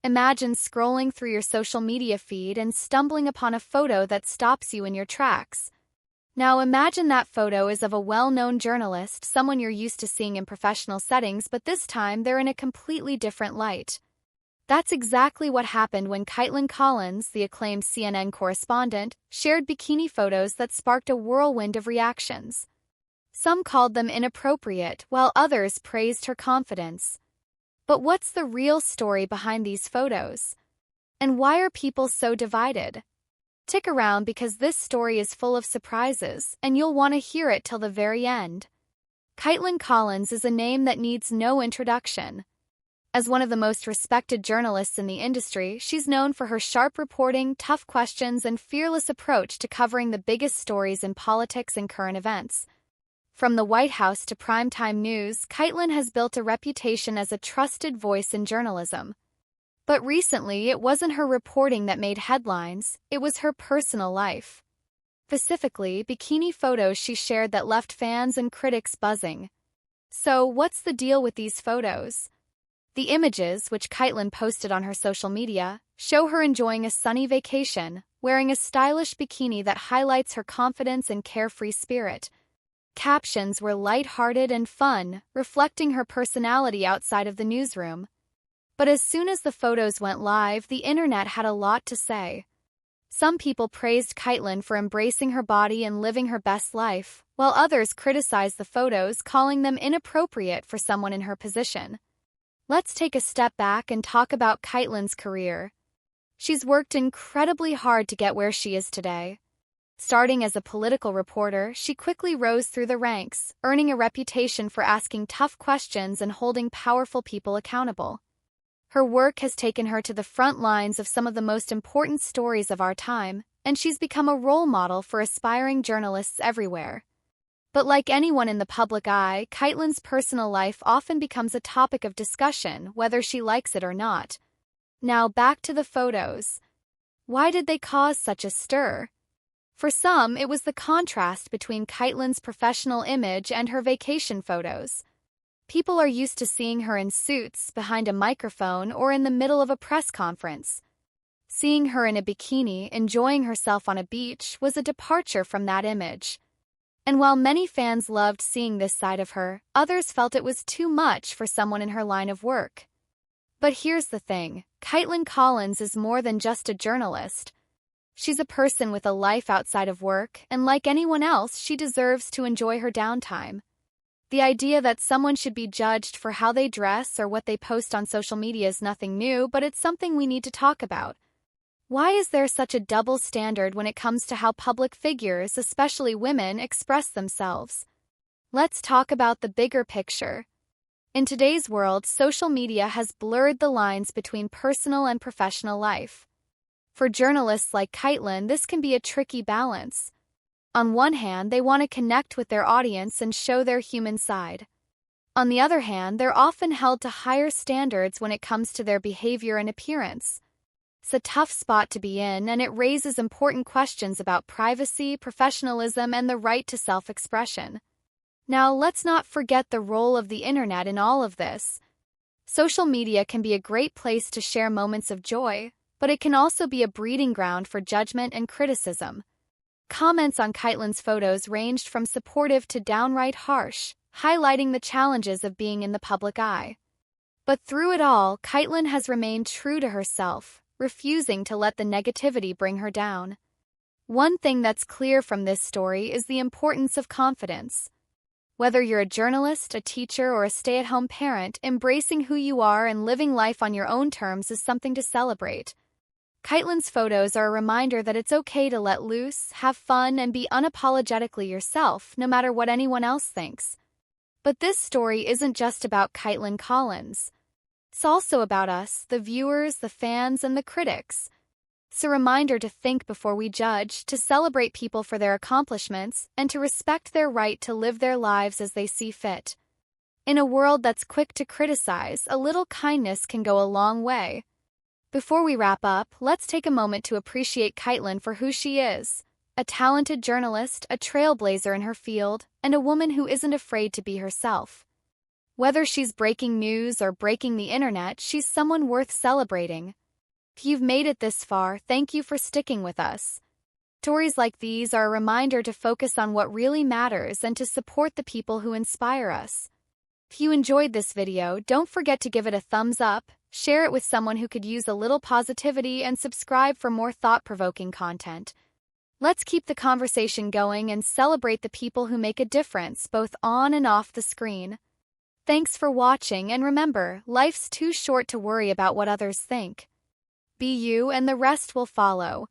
Imagine scrolling through your social media feed and stumbling upon a photo that stops you in your tracks. Now imagine that photo is of a well-known journalist, someone you're used to seeing in professional settings, but this time they're in a completely different light. That's exactly what happened when Kaitlan Collins, the acclaimed CNN correspondent, shared bikini photos that sparked a whirlwind of reactions. Some called them inappropriate, while others praised her confidence. But what's the real story behind these photos? And why are people so divided? Stick around because this story is full of surprises, and you'll want to hear it till the very end. Kaitlan Collins is a name that needs no introduction. As one of the most respected journalists in the industry, she's known for her sharp reporting, tough questions, and fearless approach to covering the biggest stories in politics and current events. From the White House to primetime news, Kaitlan has built a reputation as a trusted voice in journalism. But recently, it wasn't her reporting that made headlines, it was her personal life. Specifically, bikini photos she shared that left fans and critics buzzing. So, what's the deal with these photos? The images, which Kaitlan posted on her social media, show her enjoying a sunny vacation, wearing a stylish bikini that highlights her confidence and carefree spirit. Captions were light-hearted and fun, reflecting her personality outside of the newsroom. But as soon as the photos went live, the internet had a lot to say. Some people praised Kaitlan for embracing her body and living her best life, while others criticized the photos, calling them inappropriate for someone in her position. Let's take a step back and talk about Kaitlan's career. She's worked incredibly hard to get where she is today. Starting as a political reporter, she quickly rose through the ranks, earning a reputation for asking tough questions and holding powerful people accountable. Her work has taken her to the front lines of some of the most important stories of our time, and she's become a role model for aspiring journalists everywhere. But like anyone in the public eye, Kaitlan's personal life often becomes a topic of discussion, whether she likes it or not. Now back to the photos. Why did they cause such a stir? For some, it was the contrast between Kaitlan's professional image and her vacation photos. People are used to seeing her in suits, behind a microphone, or in the middle of a press conference. Seeing her in a bikini, enjoying herself on a beach, was a departure from that image. And while many fans loved seeing this side of her, others felt it was too much for someone in her line of work. But here's the thing, Kaitlan Collins is more than just a journalist. She's a person with a life outside of work, and like anyone else, she deserves to enjoy her downtime. The idea that someone should be judged for how they dress or what they post on social media is nothing new, but it's something we need to talk about. Why is there such a double standard when it comes to how public figures, especially women, express themselves? Let's talk about the bigger picture. In today's world, social media has blurred the lines between personal and professional life. For journalists like Kaitlan, this can be a tricky balance. On one hand, they want to connect with their audience and show their human side. On the other hand, they're often held to higher standards when it comes to their behavior and appearance. It's a tough spot to be in, and it raises important questions about privacy, professionalism, and the right to self-expression. Now, let's not forget the role of the internet in all of this. Social media can be a great place to share moments of joy, but it can also be a breeding ground for judgment and criticism. Comments on Kaitlan's photos ranged from supportive to downright harsh, highlighting the challenges of being in the public eye. But through it all, Kaitlan has remained true to herself, refusing to let the negativity bring her down. One thing that's clear from this story is the importance of confidence. Whether you're a journalist, a teacher, or a stay-at-home parent, embracing who you are and living life on your own terms is something to celebrate. Kaitlan's photos are a reminder that it's okay to let loose, have fun, and be unapologetically yourself, no matter what anyone else thinks. But this story isn't just about Kaitlan Collins. It's also about us, the viewers, the fans, and the critics. It's a reminder to think before we judge, to celebrate people for their accomplishments, and to respect their right to live their lives as they see fit. In a world that's quick to criticize, a little kindness can go a long way. Before we wrap up, let's take a moment to appreciate Kaitlan for who she is. A talented journalist, a trailblazer in her field, and a woman who isn't afraid to be herself. Whether she's breaking news or breaking the internet, she's someone worth celebrating. If you've made it this far, thank you for sticking with us. Stories like these are a reminder to focus on what really matters and to support the people who inspire us. If you enjoyed this video, don't forget to give it a thumbs up, share it with someone who could use a little positivity, and subscribe for more thought-provoking content. Let's keep the conversation going and celebrate the people who make a difference, both on and off the screen. Thanks for watching, and remember, life's too short to worry about what others think. Be you and the rest will follow.